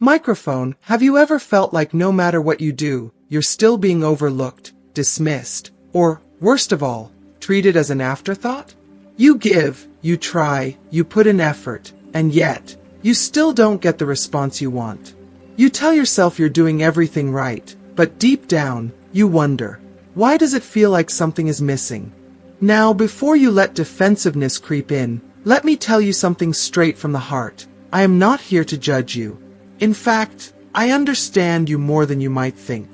Microphone, have you ever felt like no matter what you do, you're still being overlooked, dismissed, or, worst of all, treated as an afterthought? You give, you try, you put in effort, and yet, you still don't get the response you want. You tell yourself you're doing everything right, but deep down, you wonder, why does it feel like something is missing? Now, before you let defensiveness creep in, let me tell you something straight from the heart. I am not here to judge you. In fact, I understand you more than you might think.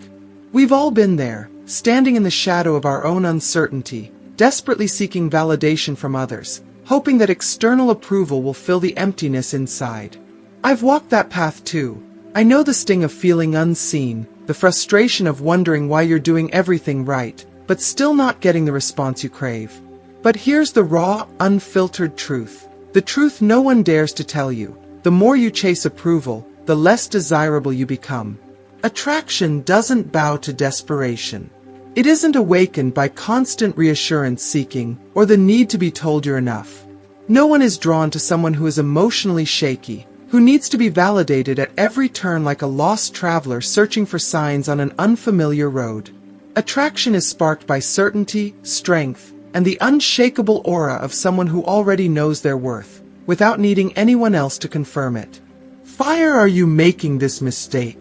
We've all been there, standing in the shadow of our own uncertainty, desperately seeking validation from others, hoping that external approval will fill the emptiness inside. I've walked that path too. I know the sting of feeling unseen, the frustration of wondering why you're doing everything right, but still not getting the response you crave. But here's the raw, unfiltered truth. The truth no one dares to tell you. The more you chase approval, the less desirable you become. Attraction doesn't bow to desperation. It isn't awakened by constant reassurance seeking or the need to be told you're enough. No one is drawn to someone who is emotionally shaky, who needs to be validated at every turn like a lost traveler searching for signs on an unfamiliar road. Attraction is sparked by certainty, strength, and the unshakable aura of someone who already knows their worth, without needing anyone else to confirm it. Fire, are you making this mistake?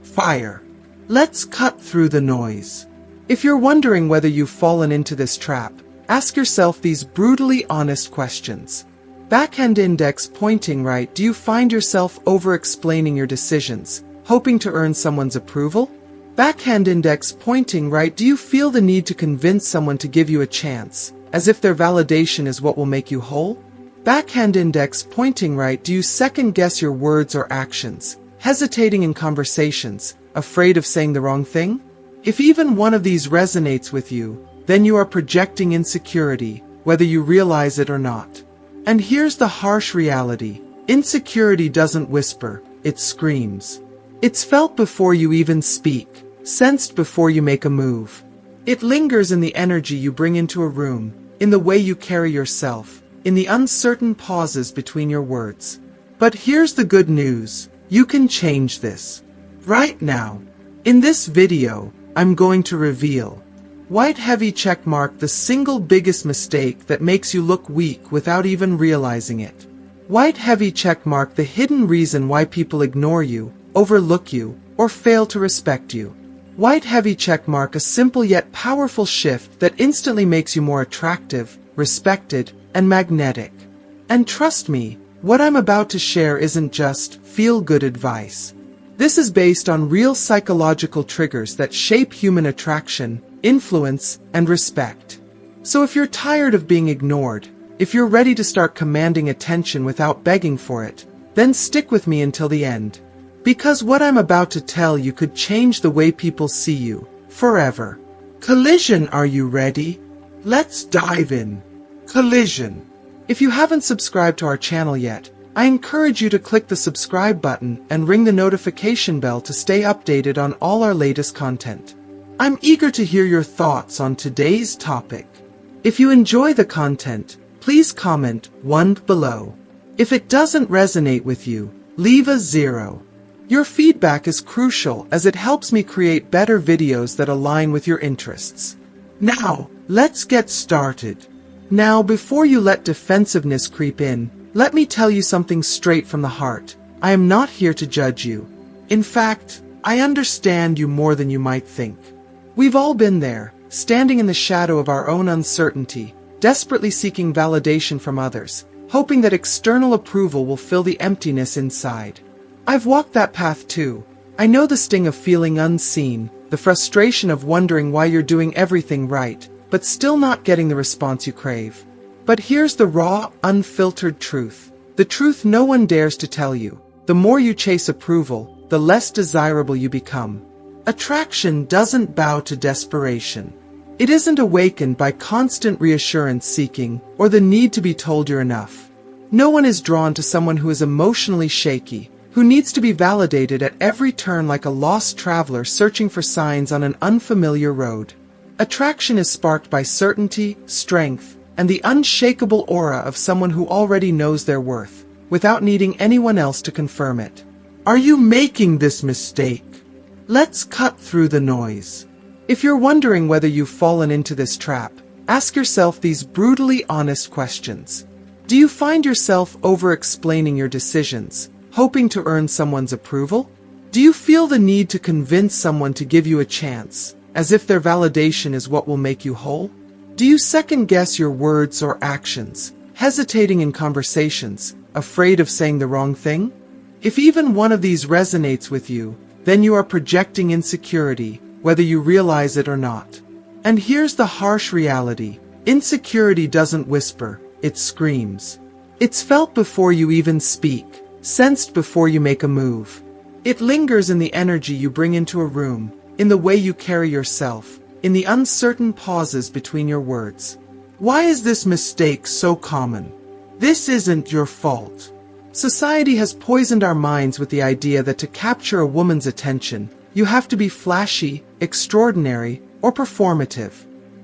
Fire. Let's cut through the noise. If you're wondering whether you've fallen into this trap, ask yourself these brutally honest questions. Backhand index pointing right. Do you find yourself over-explaining your decisions, hoping to earn someone's approval? Backhand index pointing right. Do you feel the need to convince someone to give you a chance, as if their validation is what will make you whole? Backhand index pointing right. Do you second-guess your words or actions, hesitating in conversations, afraid of saying the wrong thing? If even one of these resonates with you, then you are projecting insecurity, whether you realize it or not. And here's the harsh reality. Insecurity doesn't whisper, it screams. It's felt before you even speak, sensed before you make a move. It lingers in the energy you bring into a room, in the way you carry yourself, in the uncertain pauses between your words. But here's the good news. You can change this. Right now. In this video, I'm going to reveal white heavy checkmark, the single biggest mistake that makes you look weak without even realizing it. White heavy checkmark, the hidden reason why people ignore you, overlook you, or fail to respect you. White heavy checkmark, a simple yet powerful shift that instantly makes you more attractive, respected, and magnetic. And trust me, what I'm about to share isn't just feel-good advice. This is based on real psychological triggers that shape human attraction, influence, and respect. So if you're tired of being ignored, if you're ready to start commanding attention without begging for it, then stick with me until the end. Because what I'm about to tell you could change the way people see you, forever. Collision, are you ready? Let's dive in. Collision. If you haven't subscribed to our channel yet, I encourage you to click the subscribe button and ring the notification bell to stay updated on all our latest content. I'm eager to hear your thoughts on today's topic. If you enjoy the content, please comment 1 below. If it doesn't resonate with you, leave a 0. Your feedback is crucial as it helps me create better videos that align with your interests. Now, let's get started. Now, before you let defensiveness creep in, let me tell you something straight from the heart. I am not here to judge you. In fact, I understand you more than you might think. We've all been there, standing in the shadow of our own uncertainty, desperately seeking validation from others, hoping that external approval will fill the emptiness inside. I've walked that path too. I know the sting of feeling unseen, the frustration of wondering why you're doing everything right, but still not getting the response you crave. But here's the raw, unfiltered truth. The truth no one dares to tell you. The more you chase approval, the less desirable you become. Attraction doesn't bow to desperation. It isn't awakened by constant reassurance seeking or the need to be told you're enough. No one is drawn to someone who is emotionally shaky, who needs to be validated at every turn like a lost traveler searching for signs on an unfamiliar road. Attraction is sparked by certainty, strength, and the unshakable aura of someone who already knows their worth, without needing anyone else to confirm it. Are you making this mistake? Let's cut through the noise. If you're wondering whether you've fallen into this trap, ask yourself these brutally honest questions. Do you find yourself over-explaining your decisions, hoping to earn someone's approval? Do you feel the need to convince someone to give you a chance, as if their validation is what will make you whole? Do you second-guess your words or actions, hesitating in conversations, afraid of saying the wrong thing? If even one of these resonates with you, then you are projecting insecurity, whether you realize it or not. And here's the harsh reality. Insecurity doesn't whisper, it screams. It's felt before you even speak, sensed before you make a move. It lingers in the energy you bring into a room, in the way you carry yourself, in the uncertain pauses between your words. Why is this mistake so common? This isn't your fault. Society has poisoned our minds with the idea that to capture a woman's attention, you have to be flashy, extraordinary, or performative.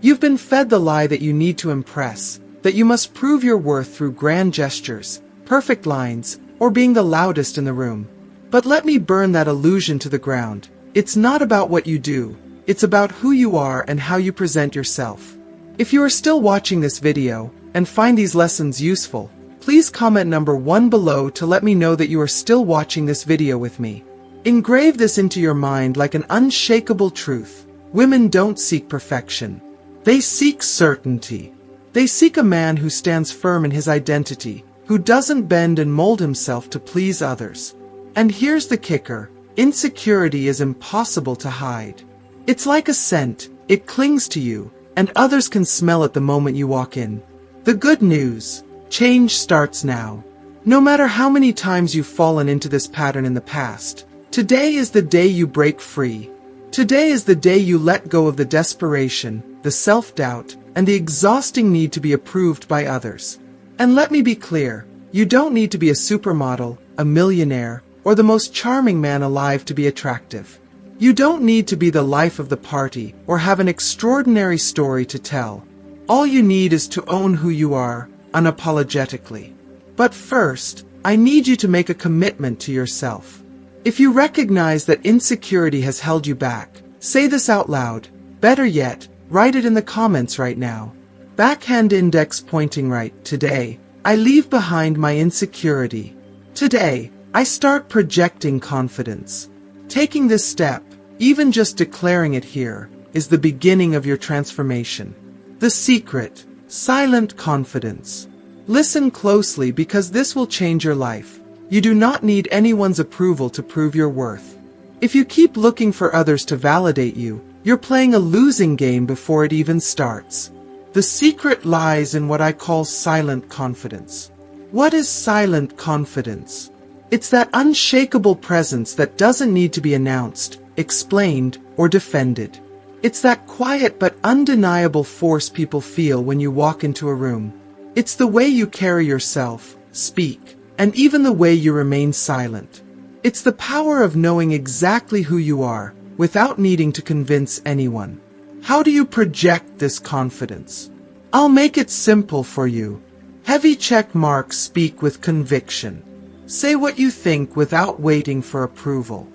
You've been fed the lie that you need to impress, that you must prove your worth through grand gestures, perfect lines, or being the loudest in the room. But let me burn that illusion to the ground. It's not about what you do, it's about who you are and how you present yourself. If you are still watching this video, and find these lessons useful, please comment number 1 below to let me know that you are still watching this video with me. Engrave this into your mind like an unshakable truth. Women don't seek perfection. They seek certainty. They seek a man who stands firm in his identity, who doesn't bend and mold himself to please others. And here's the kicker. Insecurity is impossible to hide. It's like a scent. It clings to you, and others can smell it the moment you walk in. The good news. Change starts now. No matter how many times you've fallen into this pattern in the past, today is the day you break free. Today is the day you let go of the desperation, the self-doubt, and the exhausting need to be approved by others. And let me be clear, you don't need to be a supermodel, a millionaire, or the most charming man alive to be attractive. You don't need to be the life of the party or have an extraordinary story to tell. All you need is to own who you are, unapologetically. But first, I need you to make a commitment to yourself. If you recognize that insecurity has held you back, say this out loud. Better yet, write it in the comments right now. Backhand index pointing right. Today, I leave behind my insecurity. Today, I start projecting confidence. Taking this step, even just declaring it here, is the beginning of your transformation. The secret. Silent confidence. Listen closely because this will change your life. You do not need anyone's approval to prove your worth. If you keep looking for others to validate you, you're playing a losing game before it even starts. The secret lies in what I call silent confidence. What is silent confidence? It's that unshakable presence that doesn't need to be announced, explained, or defended. It's that quiet but undeniable force people feel when you walk into a room. It's the way you carry yourself, speak, and even the way you remain silent. It's the power of knowing exactly who you are, without needing to convince anyone. How do you project this confidence? I'll make it simple for you. Heavy check mark. Speak with conviction. Say what you think without waiting for approval.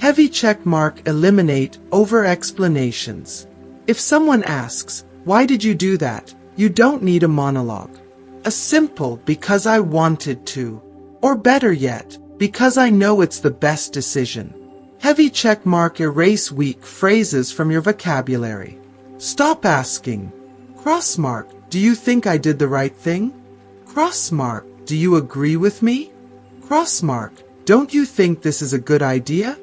Heavy check mark. Eliminate over-explanations. If someone asks, why did you do that? You don't need a monologue. A simple, because I wanted to. Or better yet, because I know it's the best decision. Heavy check mark. Erase weak phrases from your vocabulary. Stop asking. Cross mark. Do you think I did the right thing? Cross mark. Do you agree with me? Cross mark. Don't you think this is a good idea?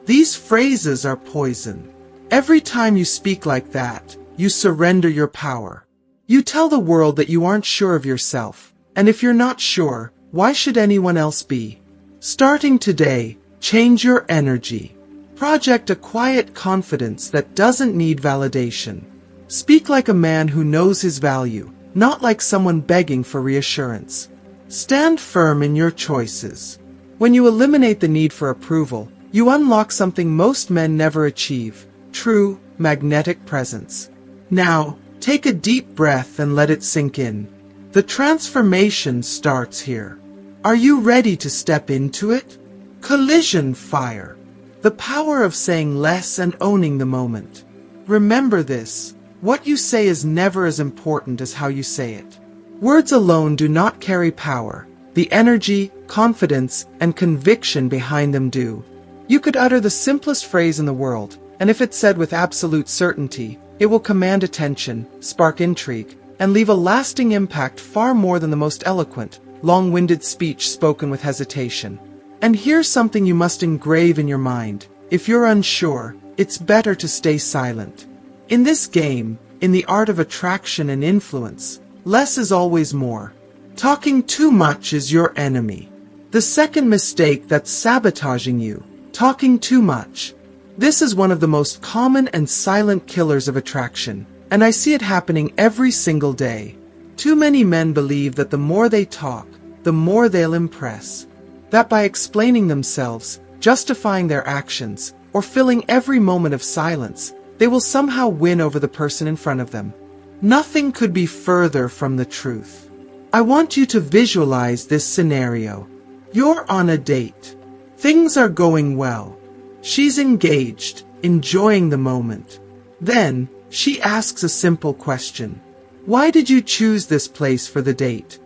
These phrases are poison. Every time you speak like that, you surrender your power. You tell the world that you aren't sure of yourself, and if you're not sure, why should anyone else be? Starting today, change your energy. Project a quiet confidence that doesn't need validation. Speak like a man who knows his value, not like someone begging for reassurance. Stand firm in your choices. When you eliminate the need for approval, you unlock something most men never achieve: true, magnetic presence. Now, take a deep breath and let it sink in. The transformation starts here. Are you ready to step into it? Collision fire. The power of saying less and owning the moment. Remember this. What you say is never as important as how you say it. Words alone do not carry power. The energy, confidence, and conviction behind them do. You could utter the simplest phrase in the world, and if it's said with absolute certainty, it will command attention, spark intrigue, and leave a lasting impact far more than the most eloquent, long-winded speech spoken with hesitation. And here's something you must engrave in your mind. If you're unsure, it's better to stay silent. In this game, in the art of attraction and influence, less is always more. Talking too much is your enemy. The second mistake that's sabotaging you, talking too much. This is one of the most common and silent killers of attraction, and I see it happening every single day. Too many men believe that the more they talk, the more they'll impress. That by explaining themselves, justifying their actions, or filling every moment of silence, they will somehow win over the person in front of them. Nothing could be further from the truth. I want you to visualize this scenario. You're on a date. Things are going well. She's engaged, enjoying the moment. Then, she asks a simple question. Why did you choose this place for the date?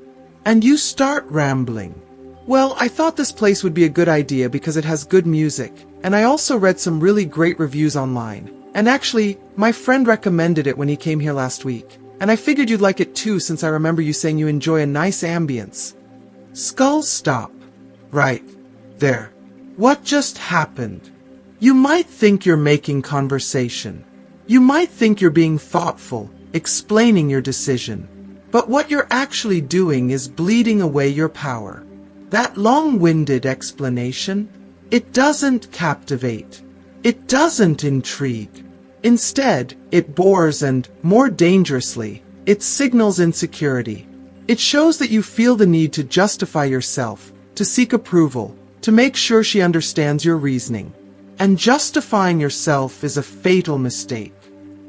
And you start rambling. Well, I thought this place would be a good idea because it has good music, and I also read some really great reviews online. And actually, my friend recommended it when he came here last week. And I figured you'd like it too since I remember you saying you enjoy a nice ambience. Skull stop. Right. There. What just happened? You might think you're making conversation. You might think you're being thoughtful, explaining your decision. But what you're actually doing is bleeding away your power. That long-winded explanation, it doesn't captivate. It doesn't intrigue. Instead, it bores and, more dangerously, it signals insecurity. It shows that you feel the need to justify yourself, to seek approval, to make sure she understands your reasoning. And justifying yourself is a fatal mistake.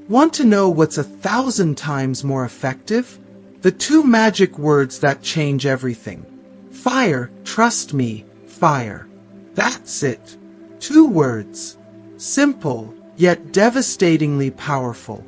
Want to know what's 1,000 times more effective? The two magic words that change everything. Fire, trust me, fire. That's it. 2 words. Simple, yet devastatingly powerful.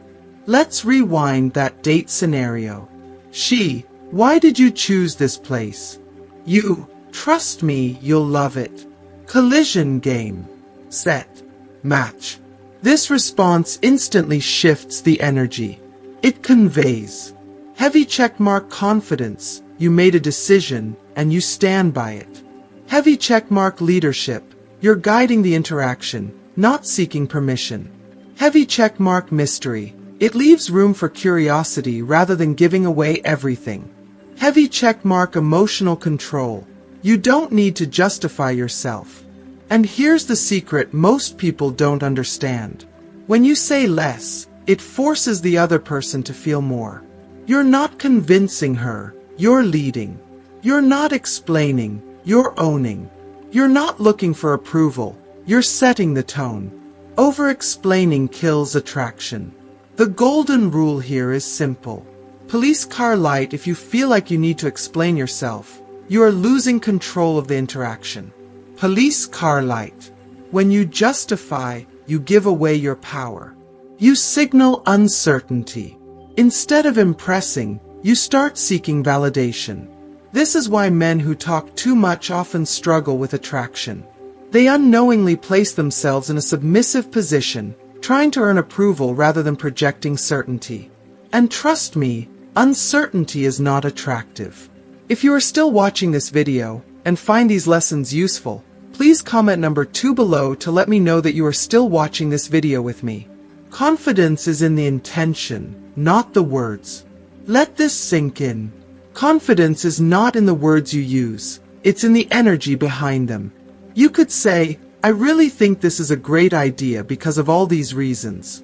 Let's rewind that date scenario. She, why did you choose this place? You, trust me, you'll love it. Collision game. Set. Match. This response instantly shifts the energy. It conveys. Heavy checkmark confidence. You made a decision, and you stand by it. Heavy checkmark leadership. You're guiding the interaction, not seeking permission. Heavy checkmark mystery. It leaves room for curiosity rather than giving away everything. Heavy checkmark emotional control. You don't need to justify yourself. And here's the secret most people don't understand. When you say less, it forces the other person to feel more. You're not convincing her, you're leading. You're not explaining, you're owning. You're not looking for approval, you're setting the tone. Over-explaining kills attraction. The golden rule here is simple. Police car light. If you feel like you need to explain yourself, you are losing control of the interaction. Police car light. When you justify, you give away your power. You signal uncertainty. Instead of impressing, you start seeking validation. This is why men who talk too much often struggle with attraction. They unknowingly place themselves in a submissive position, trying to earn approval rather than projecting certainty. And trust me, uncertainty is not attractive. If you are still watching this video and find these lessons useful, please comment number 2 below to let me know that you are still watching this video with me. Confidence is in the intention, not the words. Let this sink in. Confidence is not in the words you use, it's in the energy behind them. You could say, I really think this is a great idea because of all these reasons.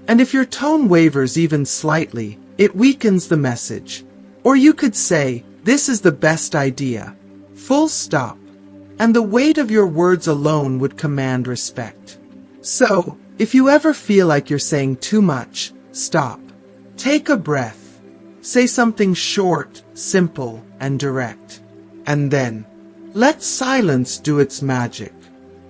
And if your tone wavers even slightly, it weakens the message. Or you could say, this is the best idea. Full stop. And the weight of your words alone would command respect. So, if you ever feel like you're saying too much, stop. Take a breath. Say something short, simple, and direct. And then, let silence do its magic.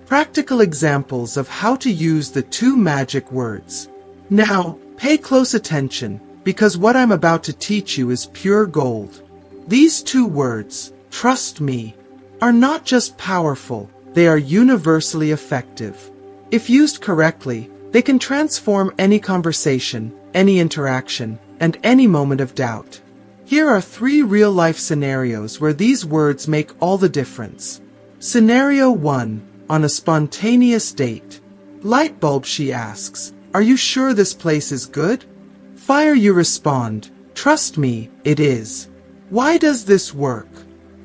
Practical examples of how to use the two magic words. Now, pay close attention, because what I'm about to teach you is pure gold. These two words, trust me, are not just powerful, they are universally effective. If used correctly, they can transform any conversation, any interaction, and any moment of doubt. Here are 3 real-life scenarios where these words make all the difference. Scenario 1. On a spontaneous date. Light bulb, she asks, "Are you sure this place is good?" Fire, you respond, "Trust me, it is." Why does this work?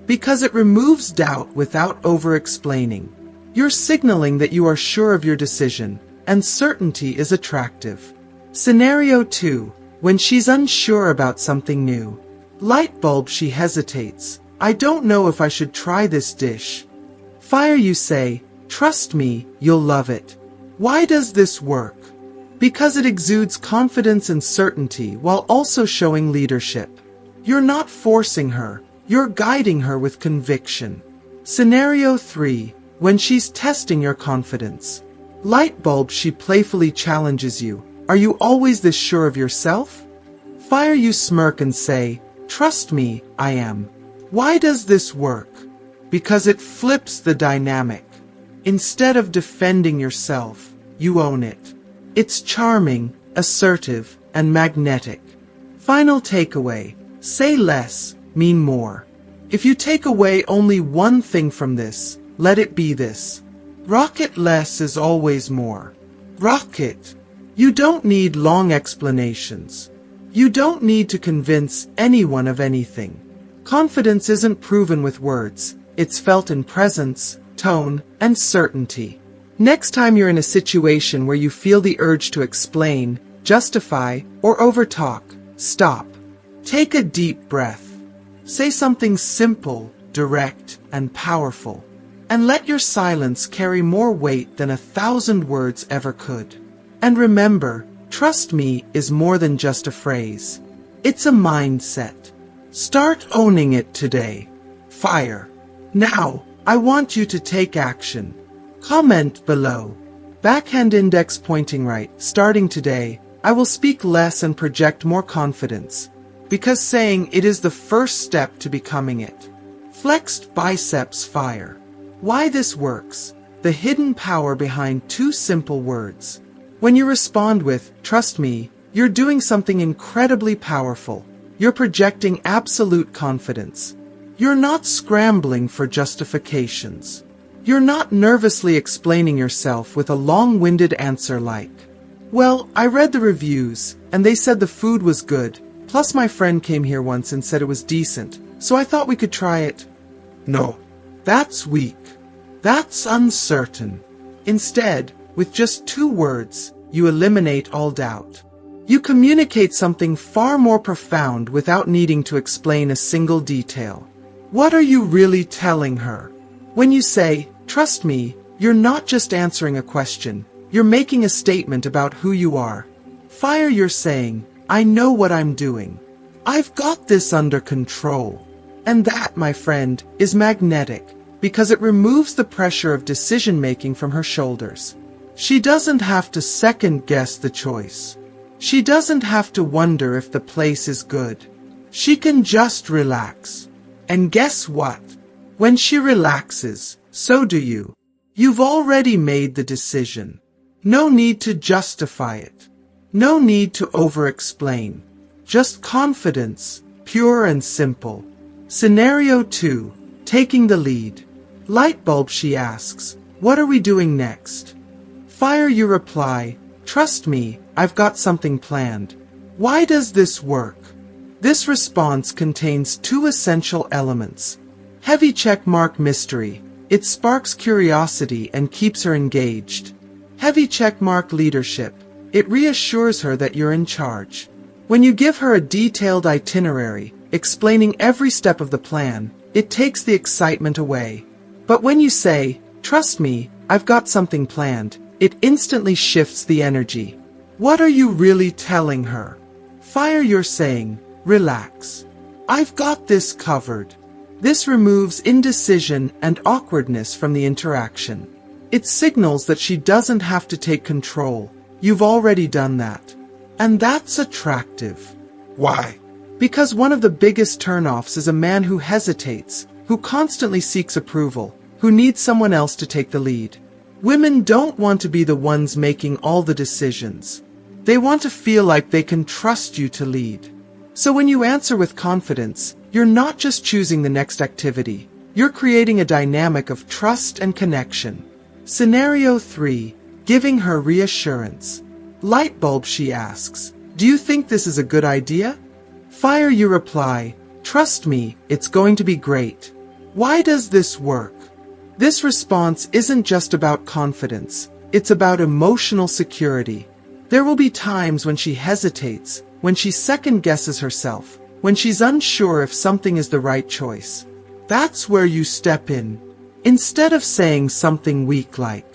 Because it removes doubt without over-explaining. You're signaling that you are sure of your decision, and certainty is attractive. Scenario 2. When she's unsure about something new. Light bulb, she hesitates. "I don't know if I should try this dish." Fire, you say, "Trust me, you'll love it." Why does this work? Because it exudes confidence and certainty while also showing leadership. You're not forcing her, you're guiding her with conviction. Scenario 3. When she's testing your confidence. Light bulb, she playfully challenges you. "Are you always this sure of yourself?" Fire, you smirk and say, "Trust me, I am." Why does this work? Because it flips the dynamic. Instead of defending yourself, you own it. It's charming, assertive, and magnetic. Final takeaway. Say less, mean more. If you take away only one thing from this, let it be this. Rocket less is always more. Rocket. You don't need long explanations. You don't need to convince anyone of anything. Confidence isn't proven with words. It's felt in presence, tone, and certainty. Next time you're in a situation where you feel the urge to explain, justify, or overtalk, stop. Take a deep breath. Say something simple, direct, and powerful. And let your silence carry more weight than 1,000 words ever could. And remember, trust me is more than just a phrase. It's a mindset. Start owning it today. Fire. Now, I want you to take action. Comment below. Backhand index pointing right. Starting today, I will speak less and project more confidence. Because saying it is the first step to becoming it. Flexed biceps. Fire. Why this works. The hidden power behind 2 simple words. When you respond with, "Trust me," you're doing something incredibly powerful. You're projecting absolute confidence. You're not scrambling for justifications. You're not nervously explaining yourself with a long-winded answer like, "Well, I read the reviews, and they said the food was good, plus my friend came here once and said it was decent, so I thought we could try it." No, that's weak. That's uncertain. Instead, with just 2 words, you eliminate all doubt. You communicate something far more profound without needing to explain a single detail. What are you really telling her? When you say, "Trust me," you're not just answering a question, you're making a statement about who you are. Fire, you're saying, "I know what I'm doing. I've got this under control." And that, my friend, is magnetic, because it removes the pressure of decision-making from her shoulders. She doesn't have to second-guess the choice. She doesn't have to wonder if the place is good. She can just relax. And guess what? When she relaxes, so do you. You've already made the decision. No need to justify it. No need to over-explain. Just confidence, pure and simple. Scenario 2. Taking the lead. Light bulb, she asks, "What are we doing next?" Fire, you reply, "Trust me, I've got something planned." Why does this work? This response contains 2 essential elements. Heavy checkmark mystery. It sparks curiosity and keeps her engaged. Heavy checkmark leadership. It reassures her that you're in charge. When you give her a detailed itinerary, explaining every step of the plan, it takes the excitement away. But when you say, "Trust me, I've got something planned," it instantly shifts the energy. What are you really telling her? Fire, you're saying, "Relax. I've got this covered." This removes indecision and awkwardness from the interaction. It signals that she doesn't have to take control. You've already done that. And that's attractive. Why? Because one of the biggest turnoffs is a man who hesitates, who constantly seeks approval, who needs someone else to take the lead. Women don't want to be the ones making all the decisions. They want to feel like they can trust you to lead. So when you answer with confidence, you're not just choosing the next activity. You're creating a dynamic of trust and connection. Scenario 3. Giving her reassurance. Light bulb, she asks. Do you think this is a good idea? Fire, you reply. Trust me, it's going to be great. Why does this work? This response isn't just about confidence. It's about emotional security. There will be times when she hesitates, when she second-guesses herself, when she's unsure if something is the right choice. That's where you step in. Instead of saying something weak like,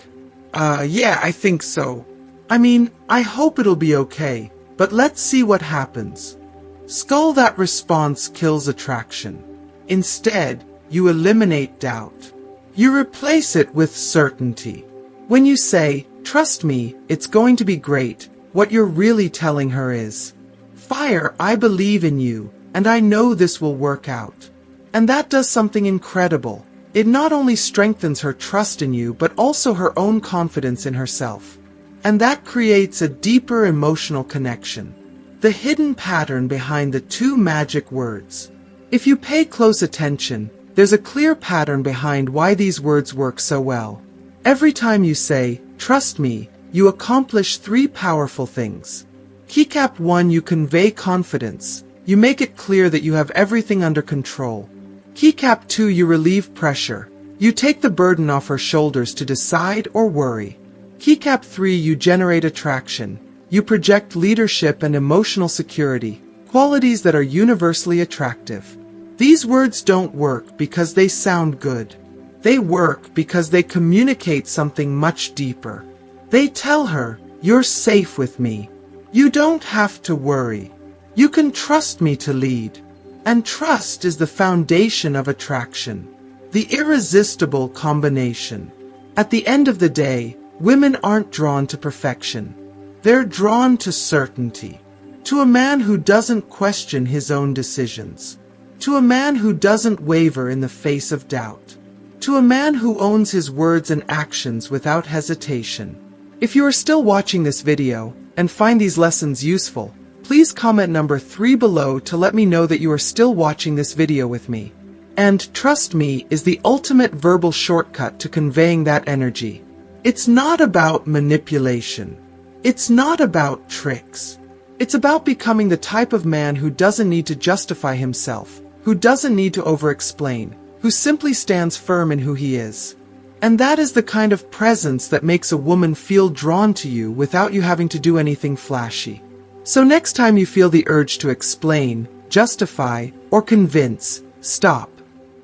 yeah, I think so. I hope it'll be okay, but let's see what happens. Skull, that response kills attraction. Instead, you eliminate doubt. You replace it with certainty. When you say, trust me, it's going to be great, what you're really telling her is, Fire, I believe in you, and I know this will work out. And that does something incredible. It not only strengthens her trust in you, but also her own confidence in herself. And that creates a deeper emotional connection. The hidden pattern behind the two magic words. If you pay close attention, there's a clear pattern behind why these words work so well. Every time you say, trust me, you accomplish three powerful things. Keycap 1, you convey confidence. You make it clear that you have everything under control. Keycap 2, you relieve pressure. You take the burden off her shoulders to decide or worry. Keycap 3, you generate attraction. You project leadership and emotional security, qualities that are universally attractive. These words don't work because they sound good. They work because they communicate something much deeper. They tell her, you're safe with me. You don't have to worry. You can trust me to lead. And trust is the foundation of attraction. The irresistible combination. At the end of the day, women aren't drawn to perfection. They're drawn to certainty. To a man who doesn't question his own decisions. To a man who doesn't waver in the face of doubt. To a man who owns his words and actions without hesitation. If you are still watching this video and find these lessons useful, please comment number 3 below to let me know that you are still watching this video with me. And trust me is the ultimate verbal shortcut to conveying that energy. It's not about manipulation. It's not about tricks. It's about becoming the type of man who doesn't need to justify himself, who doesn't need to over-explain, who simply stands firm in who he is. And that is the kind of presence that makes a woman feel drawn to you without you having to do anything flashy. So next time you feel the urge to explain, justify, or convince, stop.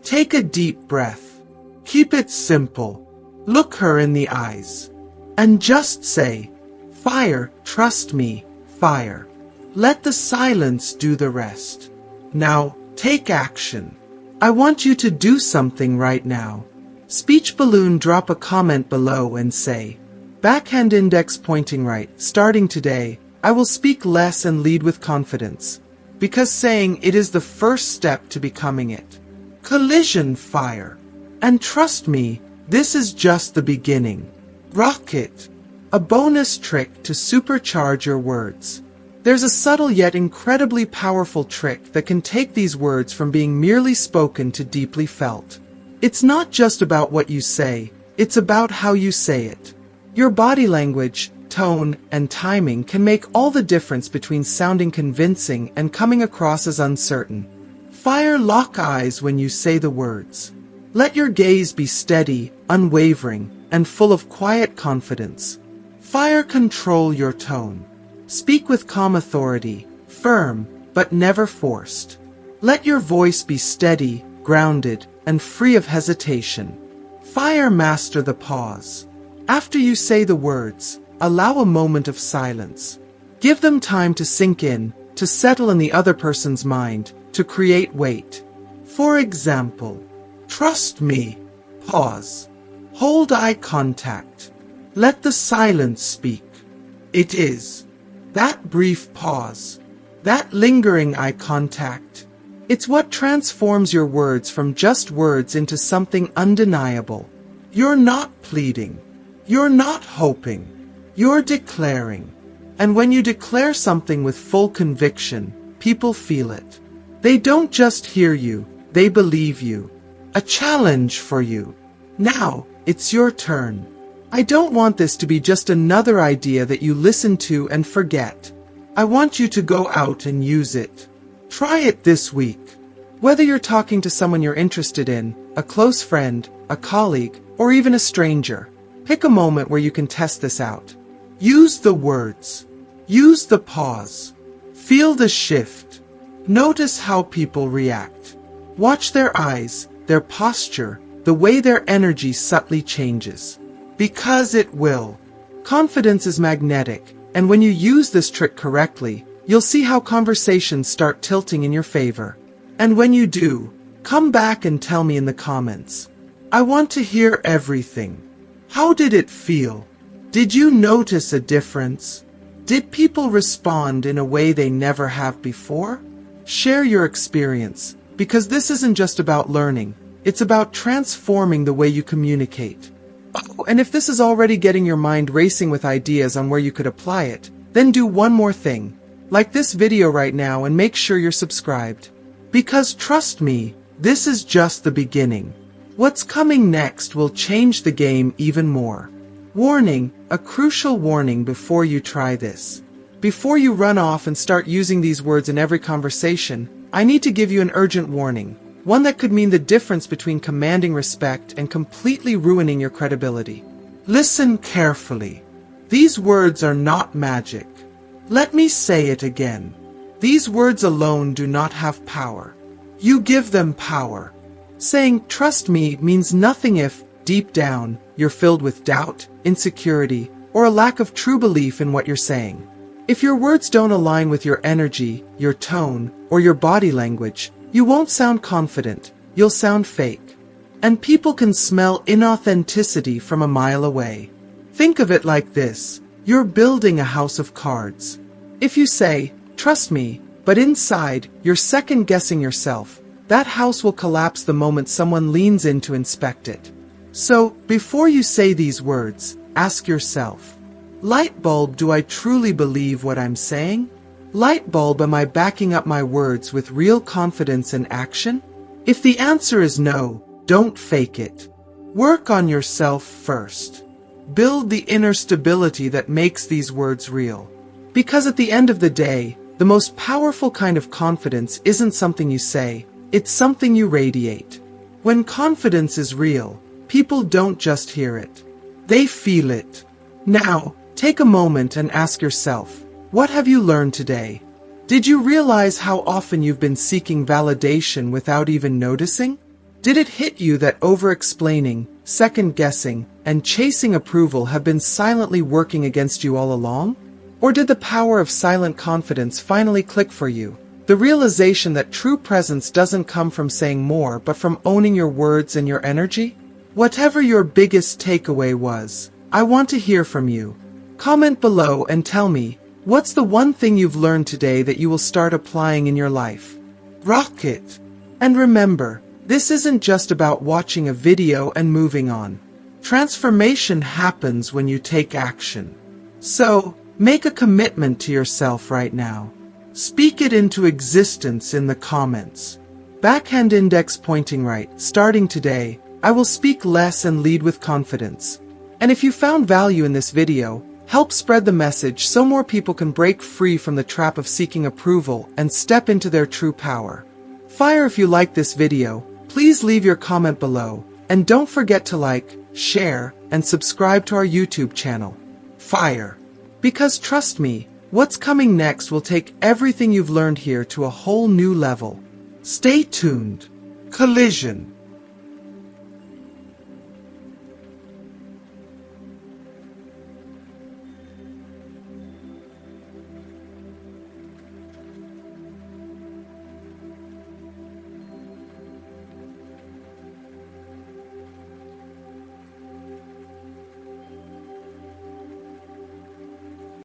Take a deep breath. Keep it simple. Look her in the eyes. And just say, Fire, trust me, Fire. Let the silence do the rest. Now, take action. I want you to do something right now. Speech balloon, drop a comment below and say, backhand index pointing right, starting today, I will speak less and lead with confidence. Because saying it is the first step to becoming it. Collision, Fire. And trust me, this is just the beginning. Rocket. A bonus trick to supercharge your words. There's a subtle yet incredibly powerful trick that can take these words from being merely spoken to deeply felt. It's not just about what you say, it's about how you say it. Your body language, tone, and timing can make all the difference between sounding convincing and coming across as uncertain. Fire, lock eyes when you say the words. Let your gaze be steady, unwavering, and full of quiet confidence. Fire, control your tone. Speak with calm authority, firm, but never forced. Let your voice be steady, grounded, and free of hesitation. Fire, master the pause. After you say the words, allow a moment of silence. Give them time to sink in, to settle in the other person's mind, to create weight. For example, trust me. Pause. Hold eye contact. Let the silence speak. It is. That brief pause. That lingering eye contact. It's what transforms your words from just words into something undeniable. You're not pleading. You're not hoping. You're declaring. And when you declare something with full conviction, people feel it. They don't just hear you, they believe you. A challenge for you. Now, it's your turn. I don't want this to be just another idea that you listen to and forget. I want you to go out and use it. Try it this week. Whether you're talking to someone you're interested in, a close friend, a colleague, or even a stranger, pick a moment where you can test this out. Use the words. Use the pause. Feel the shift. Notice how people react. Watch their eyes, their posture, the way their energy subtly changes. Because it will. Confidence is magnetic, and when you use this trick correctly, you'll see how conversations start tilting in your favor. And when you do, come back and tell me in the comments. I want to hear everything. How did it feel? Did you notice a difference? Did people respond in a way they never have before? Share your experience, because this isn't just about learning, it's about transforming the way you communicate. Oh, and if this is already getting your mind racing with ideas on where you could apply it, then do one more thing. Like this video right now and make sure you're subscribed. Because trust me, this is just the beginning. What's coming next will change the game even more. Warning, a crucial warning before you try this. Before you run off and start using these words in every conversation, I need to give you an urgent warning. One that could mean the difference between commanding respect and completely ruining your credibility. Listen carefully. These words are not magic. Let me say it again. These words alone do not have power. You give them power. Saying, "Trust me," means nothing if, deep down, you're filled with doubt, insecurity, or a lack of true belief in what you're saying. If your words don't align with your energy, your tone, or your body language, you won't sound confident, you'll sound fake. And people can smell inauthenticity from a mile away. Think of it like this. You're building a house of cards. If you say, "Trust me," but inside, you're second-guessing yourself, that house will collapse the moment someone leans in to inspect it. So, before you say these words, ask yourself, light bulb, do I truly believe what I'm saying? Light bulb, am I backing up my words with real confidence and action? If the answer is no, don't fake it. Work on yourself first. Build the inner stability that makes these words real. Because at the end of the day, the most powerful kind of confidence isn't something you say, it's something you radiate. When confidence is real, people don't just hear it. They feel it. Now, take a moment and ask yourself, what have you learned today? Did you realize how often you've been seeking validation without even noticing? Did it hit you that over-explaining, second-guessing, and chasing approval have been silently working against you all along? Or did the power of silent confidence finally click for you? The realization that true presence doesn't come from saying more but from owning your words and your energy? Whatever your biggest takeaway was, I want to hear from you. Comment below and tell me, what's the one thing you've learned today that you will start applying in your life? Rock it! And remember, this isn't just about watching a video and moving on. Transformation happens when you take action. So, make a commitment to yourself right now. Speak it into existence in the comments. Backhand index pointing right. Starting today, I will speak less and lead with confidence. And if you found value in this video, help spread the message so more people can break free from the trap of seeking approval and step into their true power. Fire if you like this video, please leave your comment below, and don't forget to like, share, and subscribe to our YouTube channel. Fire! Because trust me, what's coming next will take everything you've learned here to a whole new level. Stay tuned. Collision.